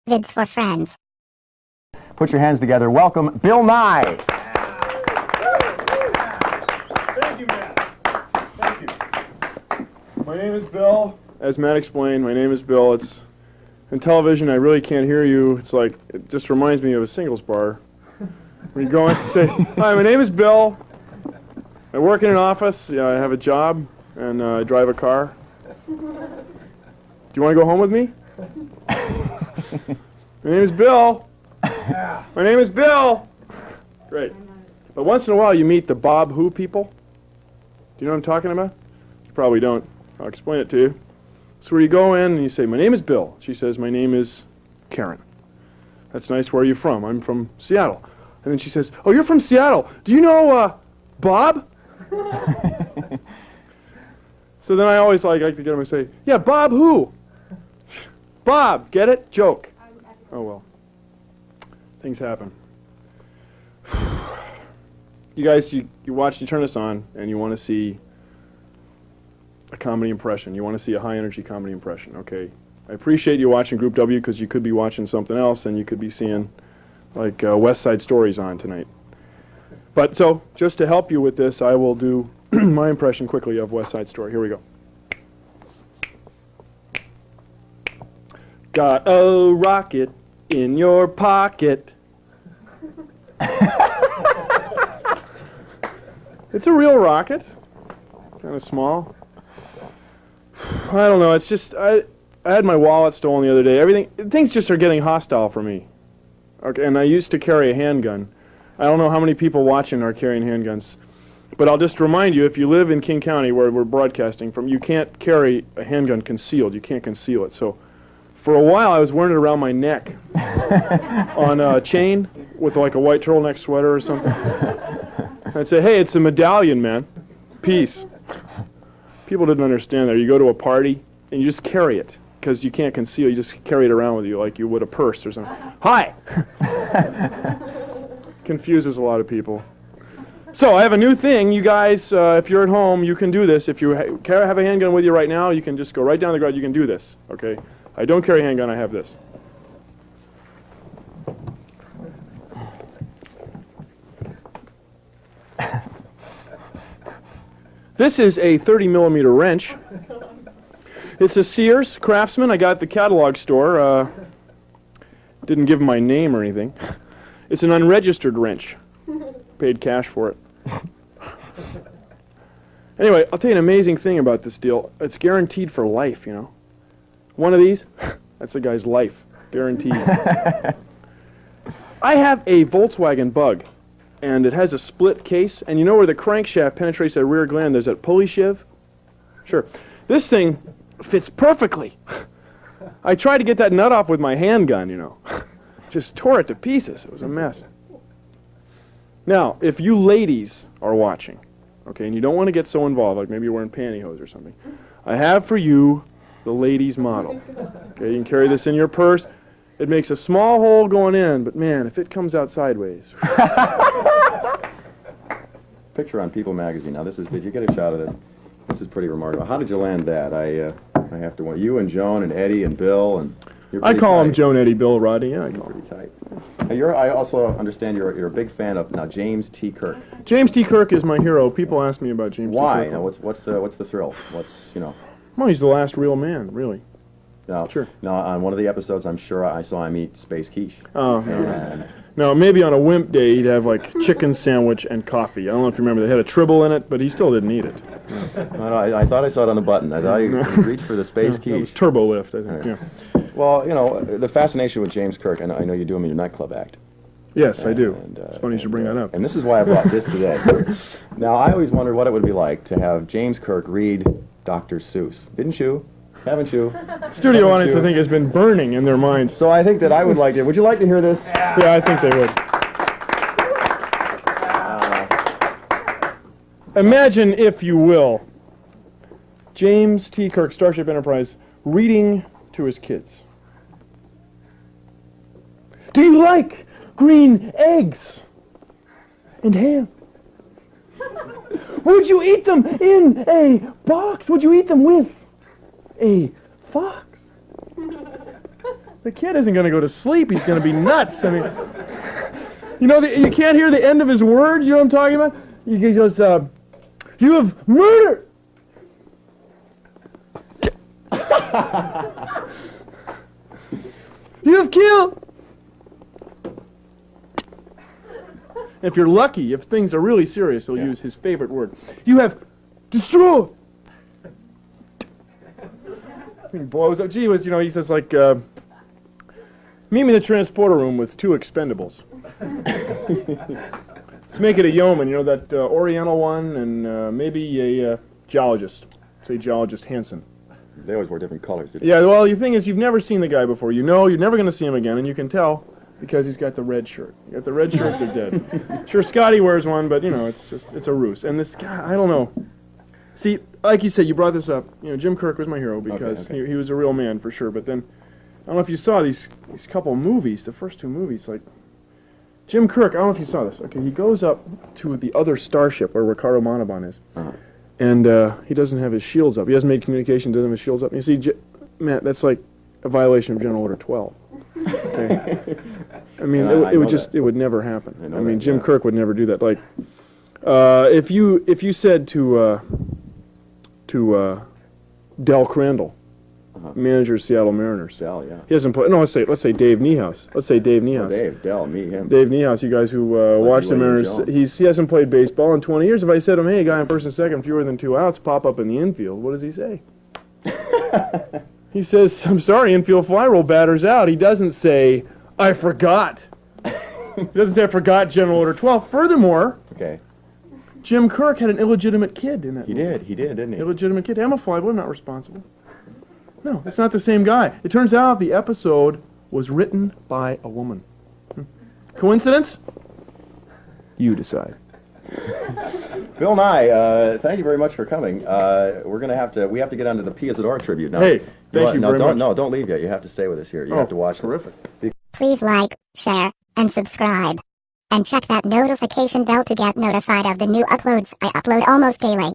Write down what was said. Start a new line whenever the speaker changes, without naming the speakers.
Vids for friends.
Put your hands together. Welcome, Bill Nye.
Thank you, Matt. Thank you. My name is Bill. As Matt explained, my name is Bill. It's in television. I really can't hear you. It's like it just reminds me of a singles bar. When you go in and say, "Hi, my name is Bill. I work in an office. Yeah, I have a job, and I drive a car. Do you want to go home with me?" My name is Bill. My name is Bill. Great. But once in a while you meet the Bob Who people. Do you know what I'm talking about? You probably don't. I'll explain it to you. It's where you go in and you say, "My name is Bill." She says, "My name is Karen." "That's nice. Where are you from?" "I'm from Seattle." And then she says, "Oh, you're from Seattle. Do you know Bob?" So then I always like to get them and say, "Yeah, Bob who?" Bob, get it? Joke. Oh well. Things happen. You guys, you watch, you turn this on, and you want to see a comedy impression. You want to see a high-energy comedy impression. Okay. I appreciate you watching Group W because you could be watching something else, and you could be seeing like West Side Stories on tonight. But so, just to help you with this, I will do my impression quickly of West Side Story. Here we go. Got a rocket in your pocket. It's a real rocket. Kind of small. I don't know, it's just, I had my wallet stolen the other day. Things just are getting hostile for me. Okay, and I used to carry a handgun. I don't know how many people watching are carrying handguns. But I'll just remind you, if you live in King County, where we're broadcasting from, you can't carry a handgun concealed. You can't conceal it. So for a while, I was wearing it around my neck on a chain with like a white turtleneck sweater or something. I'd say, "Hey, it's a medallion, man. Peace." People didn't understand that. You go to a party, and you just carry it, because you can't conceal. You just carry it around with you like you would a purse or something. Hi! Confuses a lot of people. So I have a new thing. You guys, if you're at home, you can do this. If you have a handgun with you right now, you can just go right down the garage. You can do this, okay? I don't carry a handgun. I have this. This is a 30-millimeter wrench. It's a Sears Craftsman. I got at the catalog store. Didn't give my name or anything. It's an unregistered wrench. Paid cash for it. Anyway, I'll tell you an amazing thing about this deal. It's guaranteed for life, you know. One of these, that's the guy's life. Guaranteed. I have a Volkswagen Bug, and it has a split case, and you know where the crankshaft penetrates that rear gland, there's that pulley shiv? Sure. This thing fits perfectly. I tried to get that nut off with my handgun, you know. Just tore it to pieces. It was a mess. Now, if you ladies are watching, okay, and you don't want to get so involved, like maybe you're wearing pantyhose or something, I have for you the ladies' model. Okay, you can carry this in your purse. It makes a small hole going in, but man, if it comes out sideways.
Picture on People magazine. Now, did you get a shot of this? This is pretty remarkable. How did you land that? I have to want you and Joan and Eddie and Bill and.
I call him Joan, Eddie, Bill, Roddy. Yeah, I call him.
Pretty tight. I also understand you're a big fan of now James T. Kirk.
James T. Kirk is my hero. People ask me about James
Why?
T. Kirk.
Now, what's the thrill?
Well, he's the last real man, really.
Now,
sure.
Now, on one of the episodes, I'm sure I saw him eat space quiche.
Oh, no. No, maybe on a wimp day he'd have like chicken sandwich and coffee. I don't know if you remember, they had a tribble in it, but he still didn't eat it.
I thought I saw it on the button. I thought he reached for the space quiche.
That was Turbo Lift, I think. Yeah.
Well, you know, the fascination with James Kirk, and I know you do him in your nightclub act.
Yes, I do. It's funny you should bring that up.
And this is why I brought this today. Now, I always wondered what it would be like to have James Kirk read Dr. Seuss. Didn't you? Haven't you?
Studio audience, I think, has been burning in their minds.
So I think that I would like to. Would you like to hear this?
Yeah, I think they would. Imagine, if you will, James T. Kirk, Starship Enterprise, reading to his kids. Do you like green eggs and ham? Would you eat them in a box? Would you eat them with a fox? The kid isn't going to go to sleep. He's going to be nuts. I mean, you know, you can't hear the end of his words. You know what I'm talking about? He goes, you have murdered. You have killed. If you're lucky, if things are really serious, he'll use his favorite word. You have destroyed. He blows up. Gee whiz, you know, he says like, meet me in the transporter room with 2 expendables. Let's make it a yeoman, you know, that Oriental one, and maybe a geologist. Say geologist Hansen.
They always wore different colors, didn't
Yeah, well, the thing is, you've never seen the guy before. You know you're never going to see him again, and you can tell because he's got the red shirt. You got the red shirt, they're dead. Sure, Scotty wears one, but, you know, it's a ruse. And this guy, I don't know. See, like you said, you brought this up. You know, Jim Kirk was my hero because he was a real man, for sure. But then, I don't know if you saw these couple movies, the first 2 movies, like, Jim Kirk, I don't know if you saw this. Okay, he goes up to the other starship where Ricardo Montalban is. And he doesn't have his shields up. He hasn't made communication, doesn't have his shields up. You see, Matt, that's like a violation of General Order 12. Okay? I mean, it would never happen. I mean, Jim Kirk would never do that. Like, if you said to Del Crandall, manager of Seattle Mariners.
Del, yeah.
He hasn't played. No, let's say Dave Niehaus. Let's say Dave Niehaus.
Dave, Del, me, him.
Dave Niehaus, you guys who watch the Mariners, he hasn't played baseball in 20 years. If I said to him, hey, a guy on first and second, fewer than 2 outs, pop up in the infield, what does he say? He says, I'm sorry, infield fly roll, batter's out. He doesn't say, I forgot. He doesn't say, I forgot General Order 12. Furthermore, Jim Kirk had an illegitimate kid in that movie.
He did, didn't he?
Illegitimate kid. I'm a fly boy, I'm not responsible. No, it's not the same guy. It turns out the episode was written by a woman. Coincidence? You decide.
Bill Nye, thank you very much for coming. We have to get on to the P. Isadora tribute now.
Hey, thank you very much.
No, don't leave yet. You have to stay with us here. You have to watch
terrific.
this.
Please like, share, and subscribe. And check that notification bell to get notified of the new uploads I upload almost daily.